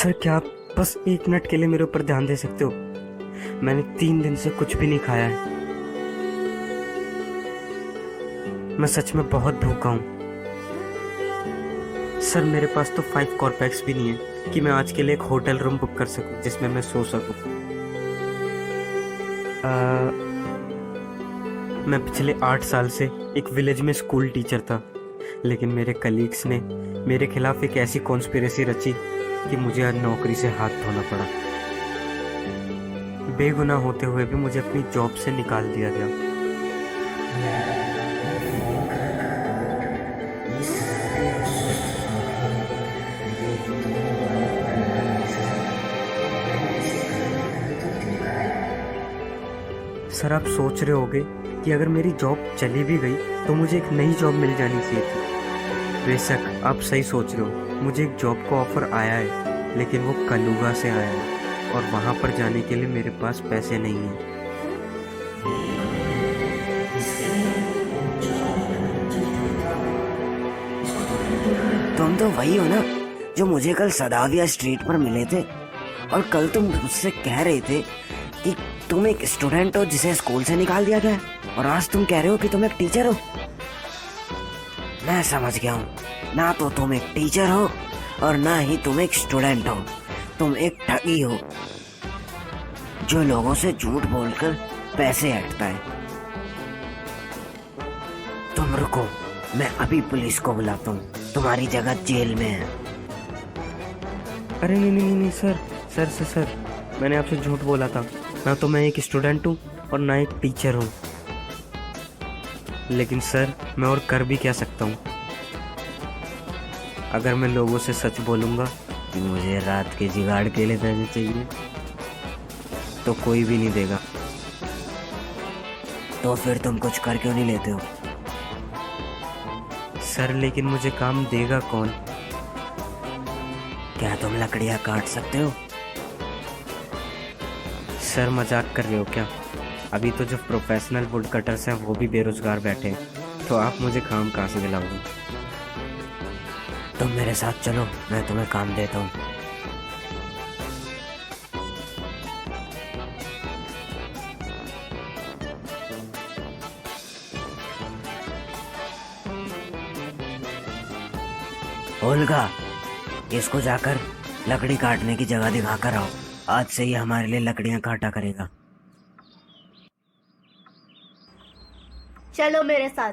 Sir क्या आप बस 1 मिनट के लिए मेरे ऊपर ध्यान दे सकते हो? मैंने 3 दिन से कुछ भी नहीं खाया है। मैं सच में बहुत भूखा हूँ। सर मेरे पास तो 5 कॉर्पैक्स भी नहीं है कि मैं आज के लिए एक होटल रूम बुक कर सकूं जिसमें मैं सो सकूं। मैं पिछले 8 साल से एक विलेज में स्कूल टीचर था, लेकिन मेरे कलीग्स ने मेरे खिलाफ एक ऐसी कॉन्स्पिरेसी रची कि मुझे आज नौकरी से हाथ धोना पड़ा। बेगुनाह होते हुए भी मुझे अपनी जॉब से निकाल दिया गया। सर आप सोच रहे होंगे कि अगर मेरी जॉब चली भी गई तो मुझे एक नई जॉब मिल जानी चाहिए थी। बेशक आप सही सोच रहे हो, मुझे एक जॉब का ऑफर आया है, लेकिन वो कलुगा से आया है और वहां पर जाने के लिए मेरे पास पैसे नहीं हैं। तुम तो वही हो ना जो मुझे कल सदाविया स्ट्रीट पर मिले थे, और कल तुम मुझसे कह रहे थे कि तुम एक स्टूडेंट हो जिसे स्कूल से निकाल दिया गया, और आज तुम कह रहे हो कि तुम एक टीचर हो। मैं समझ गया हूँ, ना तो तुम एक टीचर हो और ना ही तुम एक स्टूडेंट हो। तुम एक ठगी हो जो लोगों से झूठ बोलकर पैसे हटता है। तुम रुको, मैं अभी पुलिस को बुलाता हूँ, तुम्हारी जगह जेल में है। अरे नहीं नहीं नहीं नहीं सर, सर मैंने आपसे झूठ बोला था। ना तो मैं एक स्टूडेंट हूँ और ना एक टीचर हूँ। लेकिन सर मैं और कर भी क्या सकता हूँ? अगर मैं लोगों से सच बोलूँगा कि मुझे रात के जुगाड़ के लिए पैसे चाहिए तो कोई भी नहीं देगा। तो फिर तुम कुछ कर क्यों नहीं लेते हो? सर लेकिन मुझे काम देगा कौन? क्या तुम लकड़ियाँ काट सकते हो? सर मजाक कर रहे हो क्या? अभी तो जो प्रोफेशनल वुड कटर्स हैं वो भी बेरोजगार बैठे हैं, तो आप मुझे काम कहाँ से दिलाओगे? तुम मेरे साथ चलो, मैं तुम्हें काम देता हूँ। ओल्गा, इसको जाकर लकड़ी काटने की जगह दिखा कर आओ। आज से ही हमारे लिए लकड़ियां काटा करेगा। चलो मेरे साथ।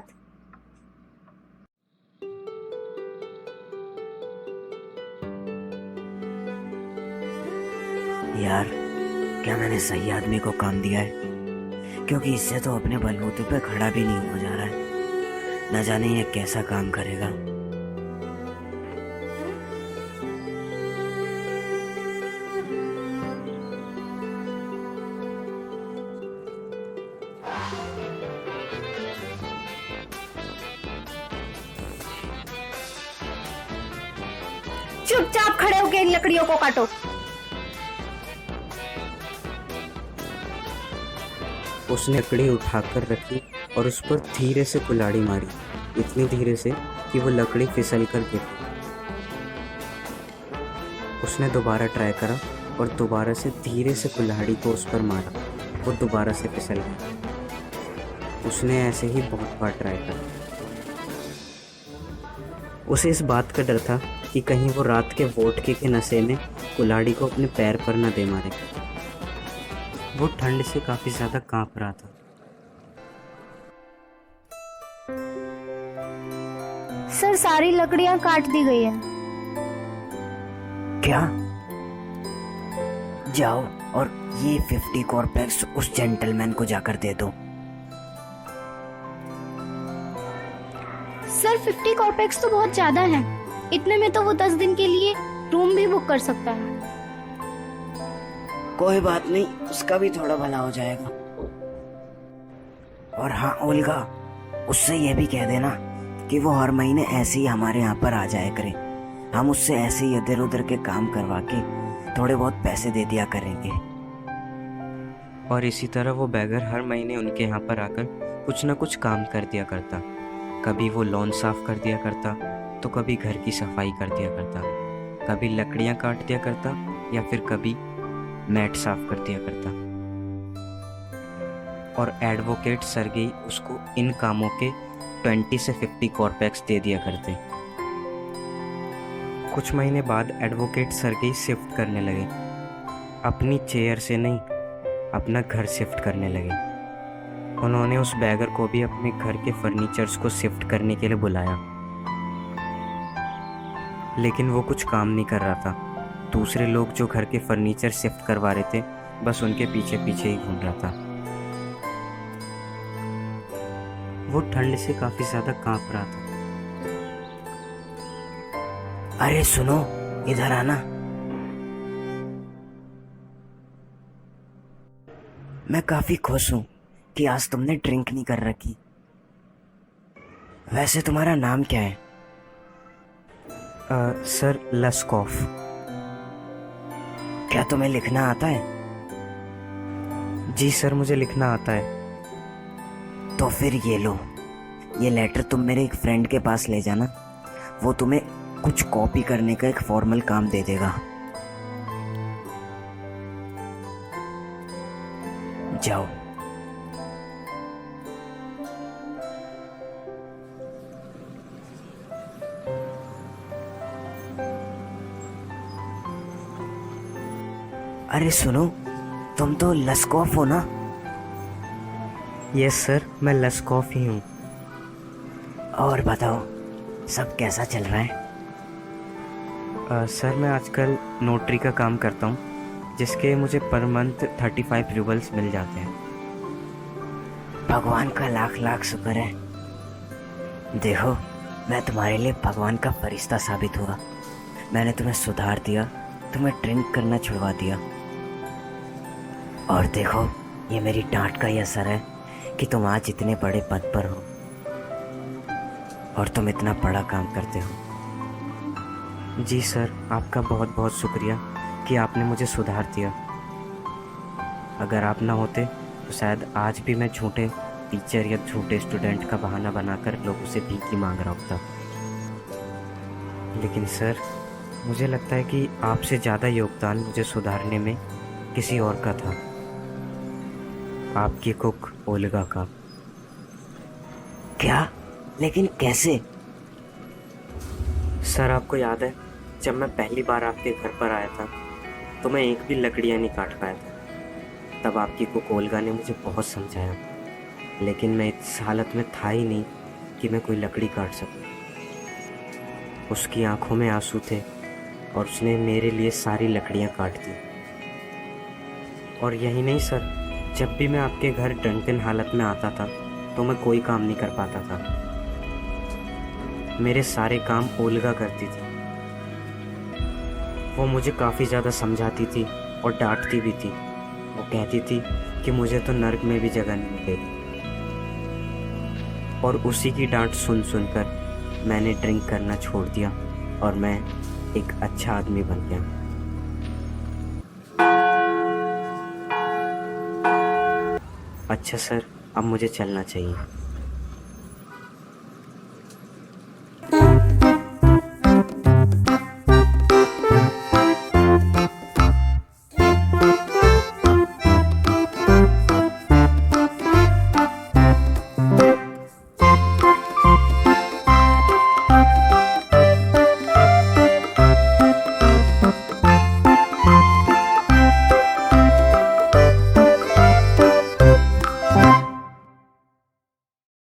यार, क्या मैंने सही आदमी को काम दिया है? क्योंकि इससे तो अपने बलबूते पे खड़ा भी नहीं हो जा रहा है। न जाने ये कैसा काम करेगा। चुपचाप खड़े होकर इन लकड़ियों को काटो। उसने लकड़ी उठाकर रखी और उस पर धीरे से कुल्हाड़ी मारी, इतनी धीरे से कि वो लकड़ी फिसल कर गिरी। उसने दोबारा ट्राई करा और दोबारा से धीरे से कुल्हाड़ी को उस पर मारा, वो दोबारा से फिसल गई। उसने ऐसे ही बहुत बार ट्राई करा। उसे इस बात का डर था कि कहीं वो रात के वोडके के नशे में कुल्हाड़ी को अपने पैर पर न दे मारे। वो ठंड से काफी ज्यादा कांप रहा था। सर सारी लकड़ियां काट दी गई है। क्या? जाओ और ये 50 कॉर्पैक्स उस जेंटलमैन को जाकर दे दो। सर 50 कॉर्पैक्स तो बहुत ज्यादा है। इतने में तो वो 10 दिन के लिए रूम भी बुक कर सकता है। कोई बात नहीं, उसका भी थोड़ा भला हो जाएगा। और हाँ ओल्गा, उससे ये भी कह देना कि वो हर महीने ऐसे ही हमारे यहाँ पर आ जाया करे। हम उससे ऐसे ही इधर उधर के काम करवा के थोड़े बहुत पैसे दे दिया करेंगे। और इसी तरह वो बैगर हर महीने उनके यहाँ पर आकर कुछ न कुछ काम कर दिया करता। कभी वो लॉन साफ कर दिया करता तो कभी घर की सफाई कर दिया करता। कभी लकड़ियाँ काट दिया करता या फिर कभी मैट साफ कर दिया करता। और एडवोकेट सरगेई उसको इन कामों के 20 से 50 कॉर्पेक्स दे दिया करते। कुछ महीने बाद एडवोकेट सरगेई शिफ्ट करने लगे, अपनी चेयर से नहीं, अपना घर शिफ्ट करने लगे। उन्होंने उस बैगर को भी अपने घर के फर्नीचर्स को शिफ्ट करने के लिए बुलाया, लेकिन वो कुछ काम नहीं कर रहा था। दूसरे लोग जो घर के फर्नीचर शिफ्ट करवा रहे थे, बस उनके पीछे पीछे ही घूम रहा था। वो ठंड से काफी ज्यादा कांप रहा था। अरे सुनो, इधर आना। मैं काफी खुश हूं कि आज तुमने ड्रिंक नहीं कर रखी। वैसे तुम्हारा नाम क्या है? सर लस्कॉफ। क्या तुम्हें लिखना आता है? जी सर, मुझे लिखना आता है। तो फिर ये लो, ये लेटर तुम मेरे एक फ्रेंड के पास ले जाना। वो तुम्हें कुछ कॉपी करने का एक फॉर्मल काम दे देगा। जाओ। अरे सुनो, तुम तो लस्कॉफ हो ना? यस सर, मैं लस्कॉफ ही हूँ। और बताओ, सब कैसा चल रहा है? सर मैं आजकल नोटरी का काम करता हूँ, जिसके मुझे पर मंथ 35 रूबल्स मिल जाते हैं। भगवान का लाख लाख शुक्र है। देखो, मैं तुम्हारे लिए भगवान का फरिश्ता साबित हुआ। मैंने तुम्हें सुधार दिया, तुम्हें ड्रिंक करना छुड़वा दिया। और देखो, ये मेरी डांट का ही असर है कि तुम आज इतने बड़े पद पर हो और तुम इतना बड़ा काम करते हो। जी सर, आपका बहुत बहुत शुक्रिया कि आपने मुझे सुधार दिया। अगर आप ना होते तो शायद आज भी मैं झूठे टीचर या झूठे स्टूडेंट का बहाना बनाकर लोगों से भीख मांग रहा होता। लेकिन सर, मुझे लगता है कि आपसे ज़्यादा योगदान मुझे सुधारने में किसी और का था, आपकी कुक ओल्गा का। क्या? लेकिन कैसे? सर आपको याद है, जब मैं पहली बार आपके घर पर आया था तो मैं एक भी लकड़ियाँ नहीं काट पाया था। तब आपकी कुक ओल्गा ने मुझे बहुत समझाया, लेकिन मैं इस हालत में था ही नहीं कि मैं कोई लकड़ी काट सकूं। उसकी आंखों में आंसू थे और उसने मेरे लिए सारी लकड़ियाँ काट दी। और यही नहीं सर, जब भी मैं आपके घर ड्रंकन हालत में आता था तो मैं कोई काम नहीं कर पाता था। मेरे सारे काम ओल्गा करती थी। वो मुझे काफ़ी ज़्यादा समझाती थी और डांटती भी थी। वो कहती थी कि मुझे तो नर्क में भी जगह नहीं मिलेगी। और उसी की डांट सुन सुनकर मैंने ड्रिंक करना छोड़ दिया और मैं एक अच्छा आदमी बन गया। अच्छा सर, अब मुझे चलना चाहिए।